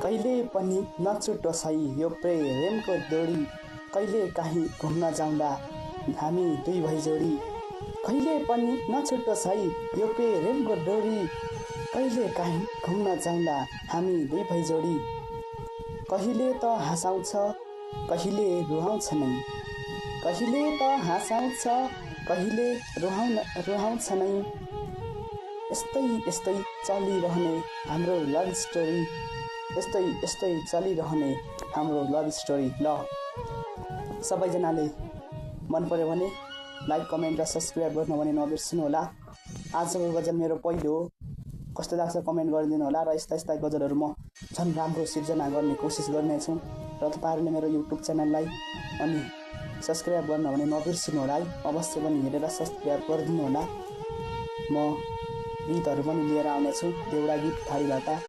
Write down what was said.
कहिले पनि नछुटोस् है यो प्रेमको डोरी, कहिले काहीँ घुम्न जाउँदा हामी दुई भाइ जोडी। कहिले पनि नछुटोस् है यो प्रेमको डोरी, कहिले काहीँ घुम्न जाउँदा हामी दुई भाइ जोडी। कहिले त हँसाउँछ कहिले रुवाउँछ नै, कहिले त हँसाउँछ कहिले रुवाउँछ नै। यस्तै यस्तै चलिरहने हाम्रो लभ स्टोरी, यस्तै यस्तै चलिरहने हाम्रो लभ स्टोरी। ल सबैजनाले मन पर्यो भने लाइक कमेन्ट र सब्सक्राइब गर्नु भने नबिर्सिनु होला। आजको गजल मेरो पहिलो हो, कस्तो लाग्छ कमेन्ट गरिदिनु होला। र यस्ता यस्ता गजलहरू म झन् राम्रो सिर्जना गर्ने कोसिस गर्नेछु। र तपाईँहरूले मेरो युट्युब च्यानललाई अनि सब्सक्राइब गर्नु भने नबिर्सिनु होला है। अवश्य पनि हेरेर सब्सक्राइब गरिदिनु होला। म गीतहरू पनि लिएर आउनेछु, देउडा गीत थालीबाट।